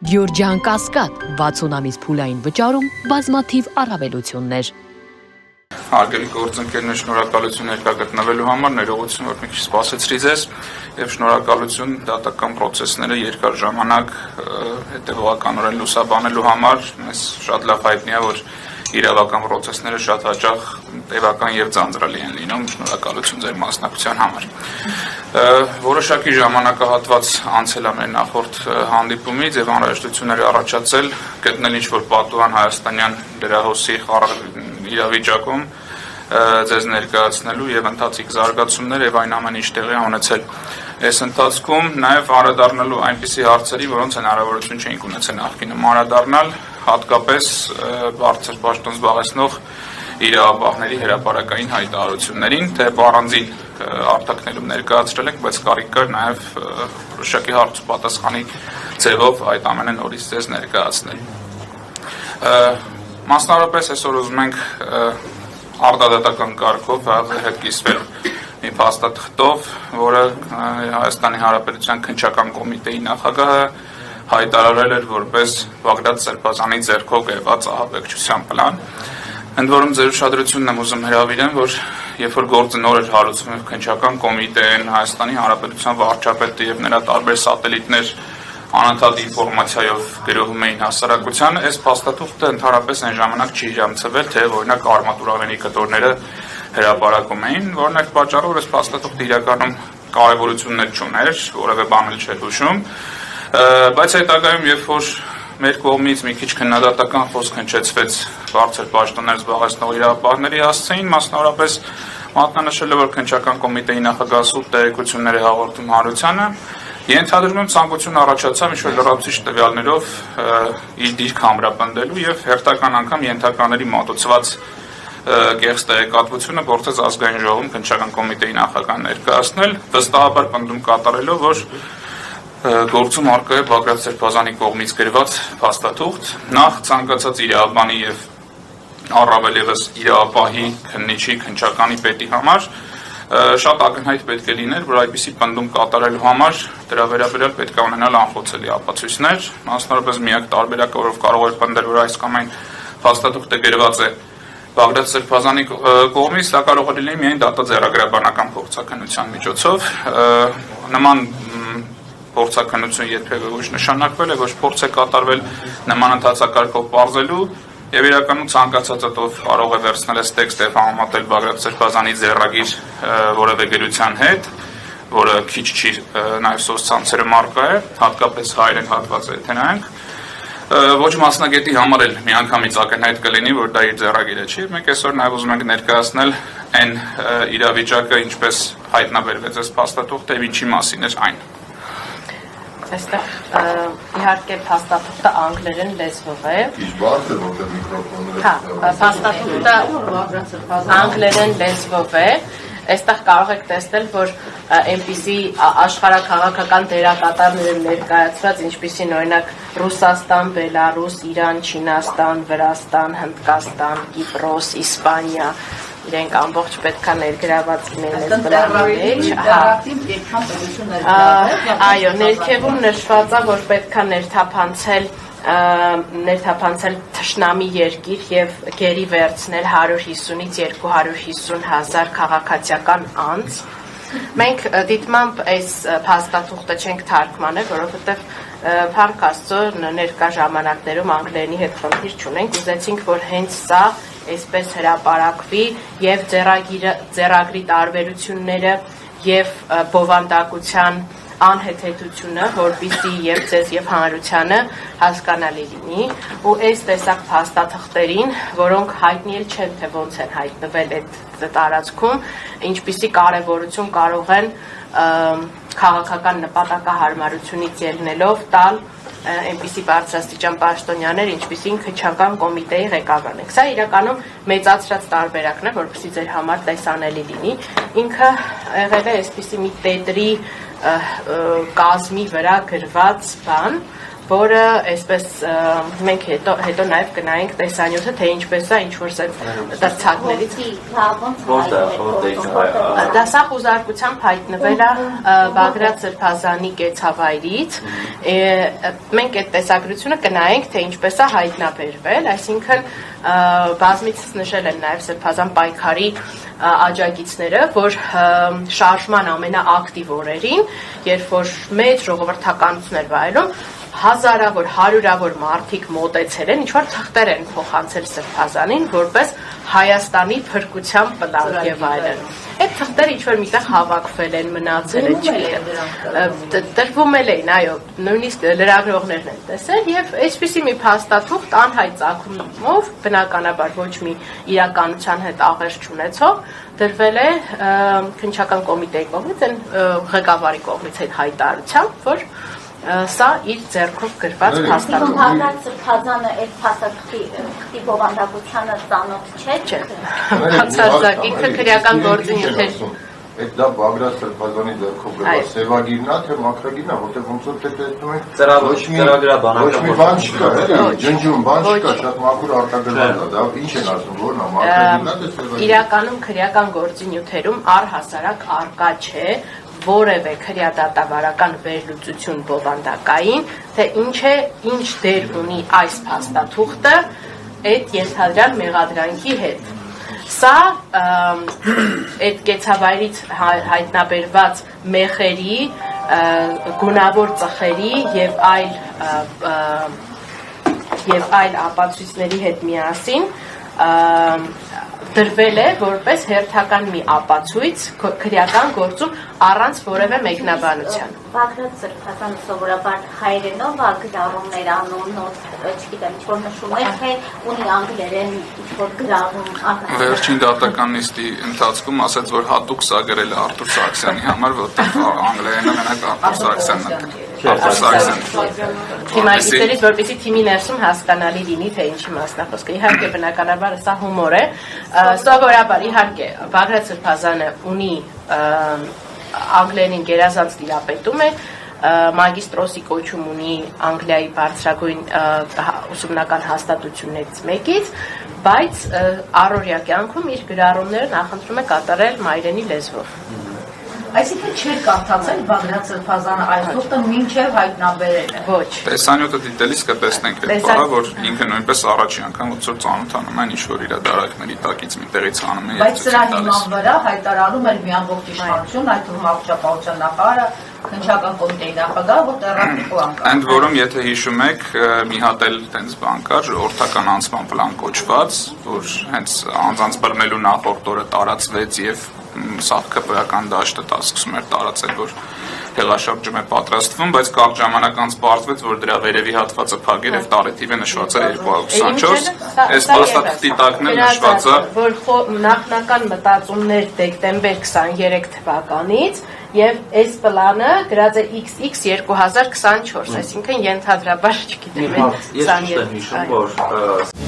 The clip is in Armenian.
Գյորջյան Կասկադ 60 ամիս փուլային վճարում բազմաթիվ առավելություններ։ Հարգելի գործընկերներ, շնորհակալություն ներկա գտնվելու համար, ներողություն, որ մի քիչ սպասեցրի ձեզ եւ շնորհակալություն դատական process-ները երկար ժամանակ հետեւողականորեն լուսաբանելու համար։ Մեզ շատ լավ հայտնի է, որ իրավական process-ները շատ հաճախ տևական եւ ձանձրալի են լինում։ Շնորհակալություն ձեր մասնակցության համար։ Որոշակի ժամանակահատված անցել է մեր նախորդ հանդիպումից եւ անհրաժեշտություններ առաջացել գտնել ինչ-որ պատուհան հայաստանյան լրահոսի իրավիճակում ձեզ ներկայացնելու եւ ընթացիկ զարգացումներ եւ այն ամեն ինչ տեղի ունեցել այս ընթացքում նաեւ անդրադառնալու այնպիսի հարցերի, որոնց հնարավորություն չէինք ունեցել նախկինում անդրադառնալ, հատկապես բարձր պաշտոն զբաղեցնող իրավապահների հրապարակային հայտարարություններին, թե առանձին արտաքներում ներկայացրել ենք, բայց կարիք կար նաեւ որոշակի հարց ու պատասխանի ձևով այդ ամենը նորից ձեզ ներկայացնել։ Մասնավորապես այսօր ուզում ենք արդարադատական կարգով հետ կիսվել մի փաստաթղթով, որը Հայաստանի Հանրապետության քննչական կոմիտեի նախագահը հայտարարել էր որպես Բաղդադ Սրբազանի ձեռքով գրված ահաբեկչության պլան։ Ընդ որում ձեր ուշադրությունն եմ ուզում հրավիրեմ, որ երբ որ գործը նոր էր հարուցվում եւ քննչական կոմիտեն, Հայաստանի Հանրապետության վարչապետը եւ նրա տարբեր սատելիտներ անընդհատ ինֆորմացիայով գրոհում էին հասարակությանը, այս փաստաթուղթը ընդհանրապես այն ժամանակ չի ժամցվել, թե օրինակ արմատուրավենի կտորները հրապարակում էին, որն էր պատճառը, որ այս փաստաթուղթը իրականում կարևորություններ չուներ, որևէ բան էլ չէր հուշում, բայց հետագայում երբ որ մեր կողմից մի քիչ քննադատական խոսք հնչեցվեց բարձր պաշտոններ զբաղեցնող իրավապահների հասցեին, մասնավորապես մատնանշել է, որ քննչական կոմիտեի նախագահը սուտ տեղեկություններ է հաղորդում հանրությանը, ենթադրում եմ ցանկություն առաջացավ ինչ-որ լրացուցիչ տվյալներով իր դիրքը ամրապնդելու եւ հերթական անգամ ենթականների մոտեցված կեղծ տեղեկատվությունը գործեց ազգային ժողովում քննչական կոմիտեի նախագահան ներկայացնել, վստահաբար պնդում կատարելով, որ գործում արկա է Բաղդադ Սրբազանի կողմից գրված փաստաթուղթ, նախ ցանկացած իրավաբանի եւ առավել եւս իրավապահի քննիչի քննչականի պետի համար շատ ակնհայտ պետք է լիներ, որ այդպիսի պնդում կատարելու համար դրա վերաբերյալ պետք է ունենալ անխոցելի ապացույցներ, մասնավորապես միակ տարբերակը, որով կարող է պնդել, որ այս կամ այն փաստաթուղթը գրված է Բաղդադ Սրբազանի կողմից, դա կարող է լինել միայն դատաձեռագրաբանական փորձաքննության միջոցով, նման փորձաքննություն երբևէ ոչ նշանակվել է, ոչ փորձ է կատարվել նման ընթացակարգով պարզելու եւ իրականում ցանկացածը կարող է վերցնել այս տեքստը եւ համեմատել Բաղդադ Սրբազանի ձեռագիր որևէ գրության հետ, որը քիչ չի նաեւ սոցցանցերում արկա է, հատկապես հայերեն հատվածը եթե նայենք, ոչ մասնագետի համար էլ միանգամից ակնհայտ կլինի, որ դա իր ձեռագիրը չի, մենք այսօր նաեւ ուզում ենք ներկայացնել այն իրավիճակը, ինչպես հայտնաբերվեց այս փաստաթուղթը եւ ինչի մասին է այն։ Այստեղ իհարկե փաստաթուղթը անգլերեն լեզվով է։ Ինչ բարձր որտեղ միկրոֆոնը։ Հա, փաստաթուղթը անգլերեն լեզվով է։ Այստեղ կարող եք տեսնել, որ այնպիսի աշխարհաքաղաքական դերակատարներ են ներկայացված, ինչպիսին օրինակ Ռուսաստան, Բելարուս, Իրան, Չինաստան, Վրաստան, Հնդկաստան, Կիպրոս, Իսպանիա, իրենք ամբողջ պետքա ներգրաված լինեն այս պլանի մեջ, այո, ներքևում նշված է, որ պետքա ներթափանցել թշնամի երկիր եւ գերի վերցնել 150-ից 250 հազար քաղաքացիական անձ։ Մենք դիտմամբ այս փաստաթուղթը չենք թարգմանել, որովհետեւ Փառք Աստծո ներկա ժամանակներում անգլերենի հետ խնդիր չունենք, ուզեցինք, որ հենց սա այսպես հրապարակվի եւ ձեռագրի տարբերությունները եւ բովանդակության անհեթեթությունը, որպեսզի եւ ձեզ եւ հանրությանը հասկանալի լինի, ու այս տեսակ փաստաթղթերին, որոնք հայտնի էլ չեն, թե ոնց են հայտնվել այդ տարածքում, ինչպիսի կարևորություն կարող են քաղաքական նպատակահարմարությունից ելնելով տալ այնպիսի բարձրաստիճան պաշտոնյաներ, ինչպիսին քննչական կոմիտեի ղեկավարն է։ Սա իրականում մեծացրած տարբերակն է, որպեսզի ձեր համար տեսանելի լինի։ Ինքը եղել է այսպիսի մի տետրի կազմի վրա գրված բան, որը այսպես մենք հետո նաև կնայենք տեսանյութը, թե ինչպես է, ինչ-որ դրցակներից դա սա խուզարկությամբ հայտնվել է Բագրատ Սրբազանի կեցավայրից, մենք այդ տեսագրությունը կնայենք, թե ինչպես է հայտնաբերվել, այսինքն բազմիցս նշել են նաև Սրբազան պայքարի աջակիցները, որ շարժման ամենաակտիվ օրերին, երբ որ մեծ ժողովրդականություն էր վայելում, հազարավոր, հարյուրավոր մարդիկ մոտեցել են, ինչ-որ թղթեր են փոխանցել Սրբազանին, որպես Հայաստանի փրկության պլան եւ այլն։ Այդ թղթերը ինչ-որ միտեղ հավաքվել են, մնացել են, չգիտեմ, տրվում էին, այո, նույնիսկ լրագրողներն են տեսել եւ այսպիսի մի փաստաթուղթ անհայտ ծագումով, բնականաբար ոչ մի իրականության հետ աղերս չունեցող, դրվել է քննչական կոմիտեի կողմից, այն ղեկավարի կողմից այդ հայտարարությամբ, որ սա իր ձեռքով գրված փաստաթուղթ է։ Բագրատ Սրբազանը այդ փաստաթղթի բովանդակությանը ծանոթ չէ։ Բացարձակ, ինքը քրեական գործունեություն էր։ Այդ դա Բագրատ Սրբազանի ձեռքով գրված սևագիրն է, թե մաքրագիրն է, որտեղ ոնց որ տեսնում ենք ոչ մի բան չկա, էլի, ջնջում բան չկա, շատ մաքուր արտագրված է, դա ինչ են ասում, որն է, մաքրագիրն է, թե սևագիրն։ Իրականում քրեական գործունեությունում առհասարակ արկա չէ որևէ քրեադատավարական վերլուծություն բովանդակային, թե ինչ դեր ունի այս փաստաթուղթը այդ ենթադրյալ մեղադրանքի հետ։ Սա այդ կեցավայրից հայտնաբերված մեխերի, գունավոր ծխերի եւ այլ ապացույցների հետ միասին դրվել է որպես հերթական մի ապացույց քրեական գործում առանց որևէ մեկնաբանության։ Բագրատ Սրբազանը սովորաբար հայերենով է գրառում մեր անունը, չգիտեմ, ինչ-որ նշում է, թե ունի անգլերեն ինչ-որ գրառում։ Վերջին դատական նիստի ընթացքում ասաց, որ հատուկ սա գրել է Արտուր Սարգսյանի համար, որտեղ անգլերենը մենակ Արտուր Սարգսյանն է։ Թիմագիտերից, որպեսզի թիմի ներսում հասկանալի լինի, թե ինչի մասն է խոսքը։ Իհարկե, բնականաբար սա հումոր է։ Սովորաբար, իհարկե, Բագրատ Սրբազանը ունի անգլերենին գերազանց տիրապետում է, մագիստրոսի կոչում ունի Անգլիայի բարձրագույն ուսումնական հաստատություններից մեկից, բայց առօրյա կյանքում իր գրառումները նախընտրում է կատարել մայրենի լեզվով։ Այսինքն չէր կարդացել Բագրատ Սրբազանը այս թուղթը մինչև հայտնաբերելը։ Ոչ։ Տեսանյութը դիտելիս կտեսնենք այդ բառը, որ ինքը նույնպես առաջին անգամ ոնց որ ծանոթանում են ինչ-որ իր դարակների տակից մի տեղից անում են։ Բայց սրա հիման վրա հայտարարում էր մի ամբողջ իշխանություն, այդ թվում առողջապահության նախարարը, քննչական կոմիտեի նախագահը, որ տեղական պլան կա։ Ընդ որում, եթե հիշում եք, մի հատ էլ տենց բան կար, օրթական անցման պլան կոչված, որ հենց անձանց բռնելու նախորդ օրը տարածվեց եւ սաղ քպրական դաշտը դա սկսում էր տարածել, որ հեղաշրջում է պատրաստվում, բայց կարճ ժամանակ անց պարզվեց, որ դրա վերևի հատվածը փակել եւ տարեթիվը նշված է 224, այս փաստաթղթի տակն էլ նշված է, որ նախնական մտածումներ դեկտեմբեր 23 թվականից եւ այս պլանը գրած է XX 2024, այսինքն ենթադրաբար, չգիտեմ, 27